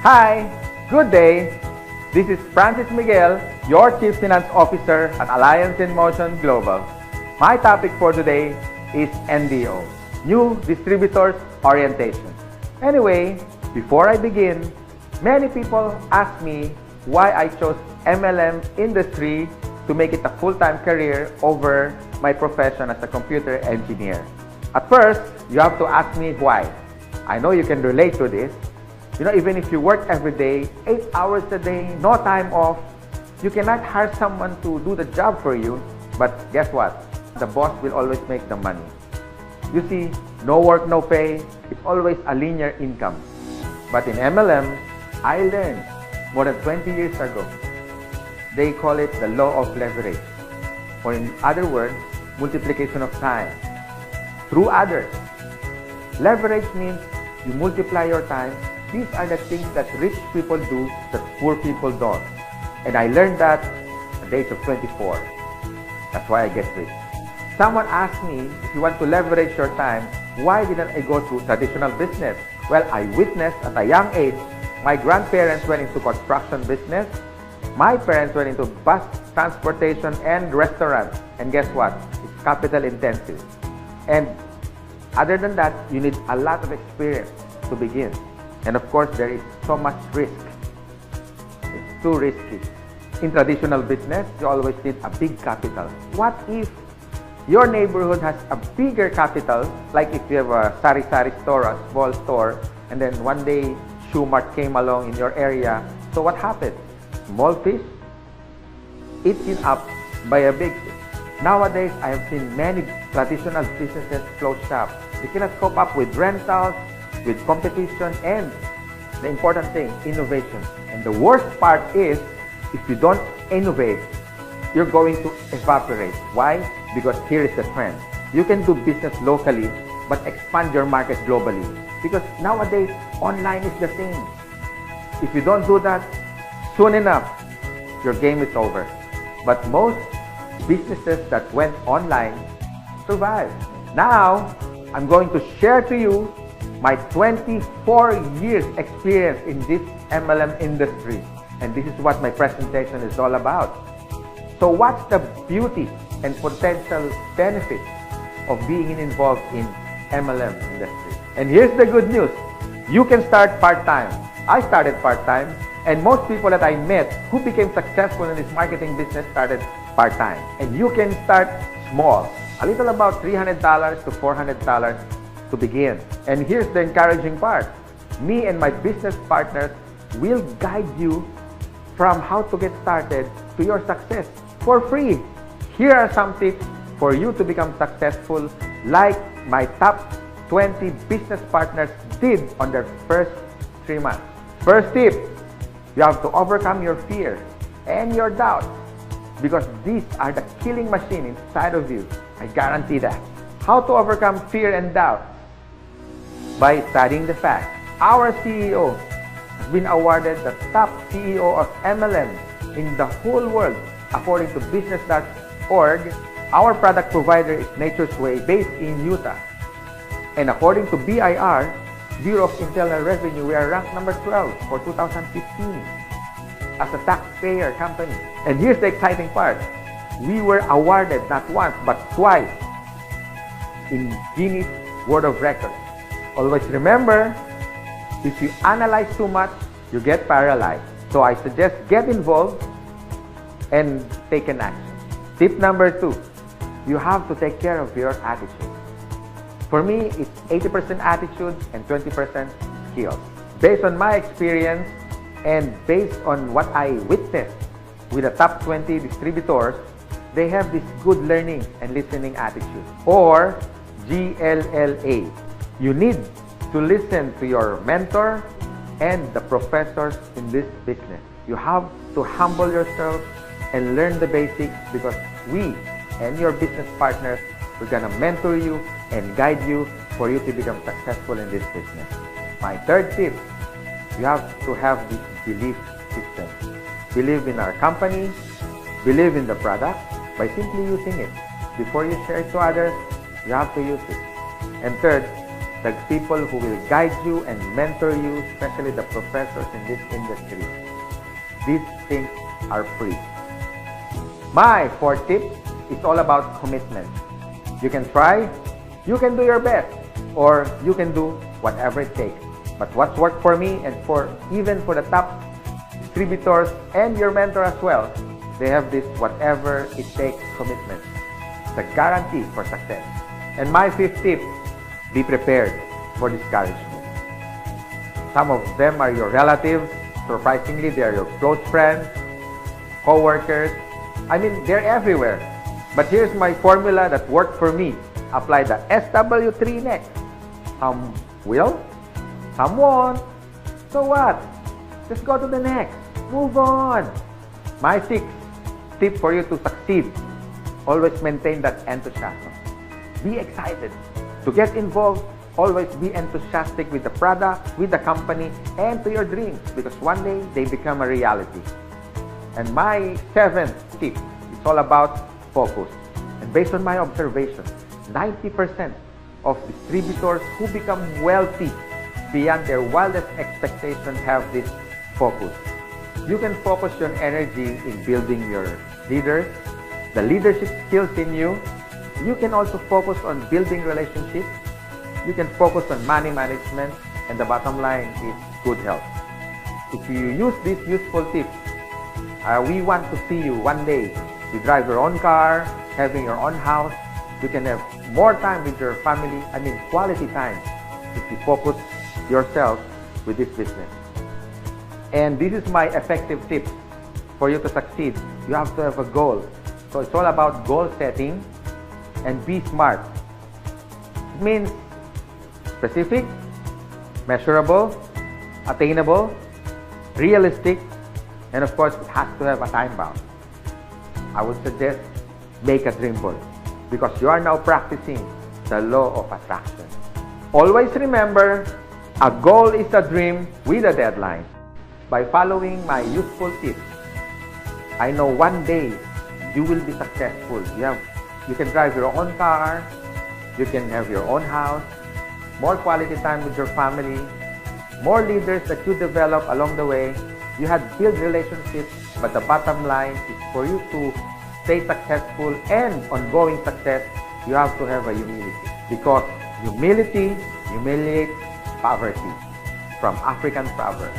Hi, good day. This is Francis Miguel, your Chief Finance Officer at Alliance in Motion Global. My topic for today is NDO, New Distributors Orientation. Anyway, before I begin, many people ask me why I chose MLM industry to make it a full-time career over my profession as a computer engineer. At first, you have to ask me why. I know you can relate to this. Even if you work every day, 8 hours a day, no time off, you cannot hire someone to do the job for you. But guess what? The boss will always make the money. You see, no work, no pay. It's always a linear income. But in MLM, I learned more than 20 years ago. They call it the law of leverage. Or in other words, multiplication of time through others. Leverage means you multiply your time. These are the things that rich people do that poor people don't. And I learned that at the age of 24. That's why I get rich. Someone asked me, if you want to leverage your time, why didn't I go to traditional business? Well, I witnessed at a young age, my grandparents went into construction business. My parents went into bus transportation and restaurants. And guess what? It's capital intensive. And other than that, you need a lot of experience to begin. And of course, there is so much risk. It's too risky. In traditional business, you always need a big capital. What if your neighborhood has a bigger capital, like if you have a sari-sari store, a small store, and then one day Shoe Mart came along in your area. So what happened? Small fish eaten up by a big fish. Nowadays, I have seen many traditional businesses close shop. They cannot cope up with rentals, with competition, and the important thing, innovation. And the worst part is, if you don't innovate, you're going to evaporate. Why? Because here is the trend. You can do business locally, but expand your market globally. Because nowadays, online is the thing. If you don't do that, soon enough, your game is over. But most businesses that went online survived. Now, I'm going to share to you my 24 years experience in this MLM industry. And this is what my presentation is all about. So what's the beauty and potential benefits of being involved in MLM industry? And here's the good news. You can start part-time. I started part-time, and most people that I met who became successful in this marketing business started part-time. And you can start small, a little about $300 to $400 to begin. And here's the encouraging part. Me and my business partners will guide you from how to get started to your success for free. Here are some tips for you to become successful, like my top 20 business partners did on their first 3 months. First tip, you have to overcome your fear and your doubt, because these are the killing machine inside of you. I guarantee that. How to overcome fear and doubt? By studying the facts. Our CEO has been awarded the top CEO of MLM in the whole world. According to business.org, our product provider is Nature's Way, based in Utah. And according to BIR, Bureau of Internal Revenue, we are ranked number 12 for 2015 as a taxpayer company. And here's the exciting part. We were awarded not once but twice in Guinness World of Records. Always remember, if you analyze too much, you get paralyzed. So I suggest get involved and take an action. Tip number 2, you have to take care of your attitude. For me, it's 80% attitude and 20% skills. Based on my experience and based on what I witnessed with the top 20 distributors, they have this good learning and listening attitude, or GLLA. You need to listen to your mentor and the professors in this business. You have to humble yourself and learn the basics, because we and your business partners, we're gonna mentor you and guide you for you to become successful in this business. My third tip, you have to have this belief system. Believe in our company, believe in the product by simply using it. Before you share it to others, you have to use it. And third, the people who will guide you and mentor you, especially the professors in this industry. These things are free. My fourth tip is all about commitment. You can try, you can do your best, or you can do whatever it takes. But what's worked for me and even for the top distributors and your mentor as well, they have this whatever it takes commitment. It's a guarantee for success. And my fifth tip, be prepared for discouragement. Some of them are your relatives. Surprisingly, they are your close friends, co-workers. I mean, they're everywhere. But here's my formula that worked for me. Apply the SW3 next. Some will, some won't. So what? Just go to the next. Move on. My sixth tip for you to succeed. Always maintain that enthusiasm. Be excited. To get involved, always be enthusiastic with the product, with the company, and to your dreams, because one day they become a reality. And my seventh tip is all about focus. And based on my observation, 90% of distributors who become wealthy beyond their wildest expectations have this focus. You can focus your energy in building your leaders, the leadership skills in you. You can also focus on building relationships. You can focus on money management, and the bottom line is good health. If you use these useful tips, we want to see you one day. You drive your own car, having your own house. You can have more time with your family, quality time, if you focus yourself with this business. And this is my effective tip for you to succeed. You have to have a goal. So it's all about goal setting and be smart. It means specific, measurable, attainable, realistic, and of course, it has to have a time bound. I would suggest make a dream board, because you are now practicing the law of attraction. Always remember, a goal is a dream with a deadline. By following my useful tips, I know one day you will be successful. You can drive your own car, you can have your own house, more quality time with your family, more leaders that you develop along the way. You had built relationships, but the bottom line is for you to stay successful and ongoing success, you have to have a humility. Because humility humiliates poverty, from African proverb.